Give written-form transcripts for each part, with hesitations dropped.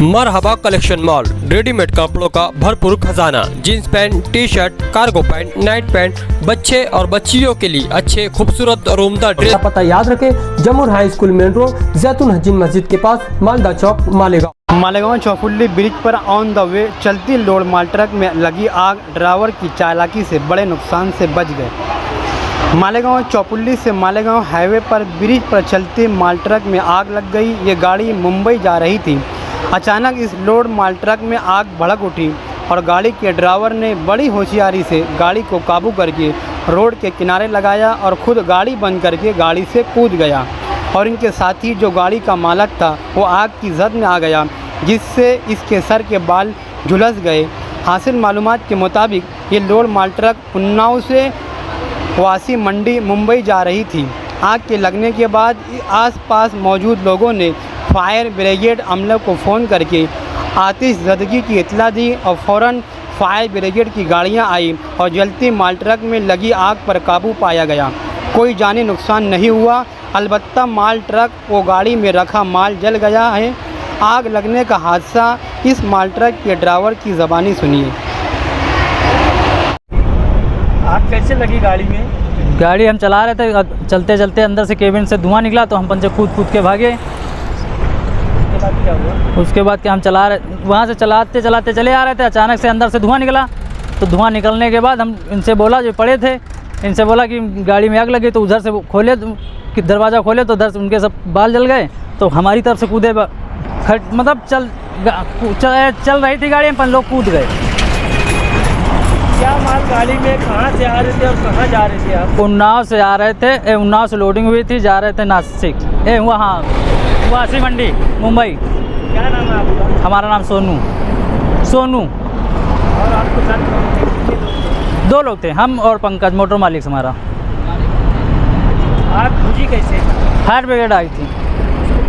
मरहबा collection mall, readymade कपड़ों का भरपूर खजाना। Jeans pant, T shirt, cargo pant, night pant, बच्चे और बच्चियों के लिए अच्छे खूबसूरत और उम्दा ड्रेस। पता याद रखे, जमुर हाई स्कूल मेन रोड, जैतून हजीन मस्जिद के पास, मालदा चौक, मालेगांव। मालेगांव चौफुल्ली ब्रिज पर ऑन द वे चलती लोड माल ट्रक में लगी आग ड्राइवर की चालाकी से बड़े नुकसान से बच गए। मालेगांव चौफुल्ली से मालेगांव हाईवे पर ब्रिज पर चलती माल ट्रक में आग लग गई। ये गाड़ी मुंबई जा रही थी। अचानक इस लोड माल ट्रक में आग भड़क उठी और गाड़ी के ड्राइवर ने बड़ी होशियारी से गाड़ी को काबू करके रोड के किनारे लगाया और खुद गाड़ी बंद करके गाड़ी से कूद गया और इनके साथी जो गाड़ी का मालक था वो आग की जद में आ गया, जिससे इसके सर के बाल झुलस गए। हासिल मालूमात के मुताबिक ये लोड माल ट्रक उन्नाव से वासी मंडी मुंबई जा रही थी। आग के लगने के बाद आसपास मौजूद लोगों ने फायर ब्रिगेड अमले को फ़ोन करके आतिशज़दगी की इत्तला दी और फ़ौरन फायर ब्रिगेड की गाड़ियां आई और जलती माल ट्रक में लगी आग पर काबू पाया गया। कोई जानी नुकसान नहीं हुआ, अलबत्ता माल ट्रक वो गाड़ी में रखा माल जल गया है। आग लगने का हादसा इस माल ट्रक के ड्राइवर की ज़बानी सुनिए। आग कैसे लगी गाड़ी में? गाड़ी हम चला रहे थे, चलते चलते अंदर से केबिन से धुआं निकला तो हम पंचे कूद के भागे। क्या हुआ? उसके बाद क्या हम चला रहे, वहाँ से चलाते चलाते चले आ रहे थे, अचानक से अंदर से धुआं निकला। तो धुआं निकलने के बाद हम इनसे बोला, जो पड़े थे इनसे बोला कि गाड़ी में आग लगी। तो उधर से खोले, दरवाज़ा खोले तो उधर से उनके सब बाल जल गए। तो हमारी तरफ से कूदे, मतलब चल रही थी गाड़ी, अपन लोग कूद गए। क्या माल गाड़ी में कहाँ से आ रहे थे और कहाँ जा रहे थे आप? उन्नाव से आ रहे थे, उन्नाव से लोडिंग हुई थी, जा रहे थे नासिक, वहाँ वासी मंडी मुंबई। क्या नाम है आपका? हमारा नाम सोनू। और आपके साथ कितने लोग थे? 2 लोग थे, हम और पंकज, मोटर मालिक हमारा। आग बुझी कैसे? फायर ब्रिगेड आई थी।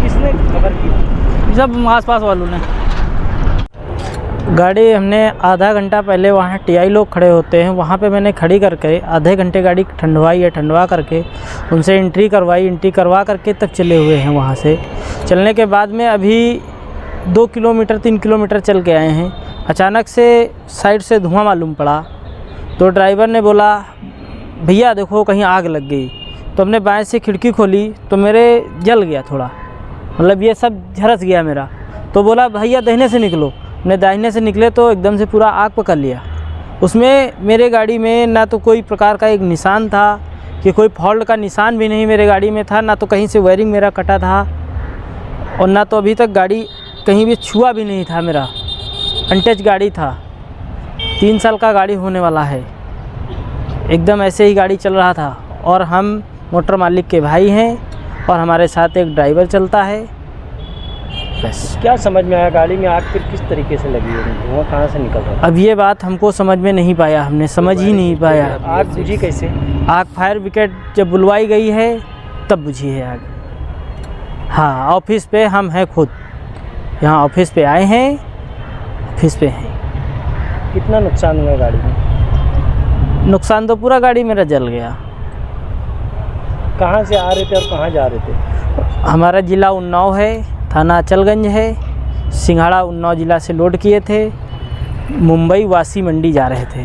किसने खबर की? जब आसपास वालों ने। गाड़ी हमने आधा घंटा पहले वहाँ टीआई लोग खड़े होते हैं, वहाँ पे मैंने खड़ी करके आधे घंटे गाड़ी ठंडवा करके उनसे एंट्री करवा करके तक चले हुए हैं। वहाँ से चलने के बाद में अभी 2 किलोमीटर 3 किलोमीटर चल के आए हैं। अचानक से साइड से धुआं मालूम पड़ा तो ड्राइवर ने बोला, भैया देखो कहीं आग लग गई। तो हमने बाएं से खिड़की खोली तो मेरे जल गया थोड़ा, मतलब ये सब झरस गया मेरा। तो बोला भैया दाहिने से निकलो। मैं दाहिने से निकले तो एकदम से पूरा आग पकड़ लिया। उसमें मेरे गाड़ी में ना तो कोई प्रकार का एक निशान था कि कोई फॉल्ट का निशान भी नहीं मेरे गाड़ी में था, ना तो कहीं से वायरिंग मेरा कटा था और ना तो अभी तक गाड़ी कहीं भी छुआ भी नहीं था। मेरा अनटच गाड़ी था, 3 साल का गाड़ी होने वाला है। एकदम ऐसे ही गाड़ी चल रहा था और हम मोटर मालिक के भाई हैं और हमारे साथ एक ड्राइवर चलता है। बस क्या समझ में आया गाड़ी में आग फिर किस तरीके से लगी है? धुआं कहाँ से निकल रहा? अब ये बात हमको समझ में नहीं पाया, हमने समझ ही नहीं पाया। आग बुझी कैसे? आग फायर ब्रिगेड जब बुलवाई गई है तब बुझी है आग। हाँ, ऑफिस पे हम हैं खुद, यहाँ ऑफिस पे आए हैं, ऑफिस पे हैं। कितना नुकसान हुआ गाड़ी में? नुकसान तो पूरा गाड़ी मेरा जल गया। कहाँ से आ रहे थे और कहाँ जा रहे थे? हमारा ज़िला उन्नाव है, थाना अचलगंज है। सिंघाड़ा उन्नाव ज़िला से लोड किए थे, मुंबई वासी मंडी जा रहे थे।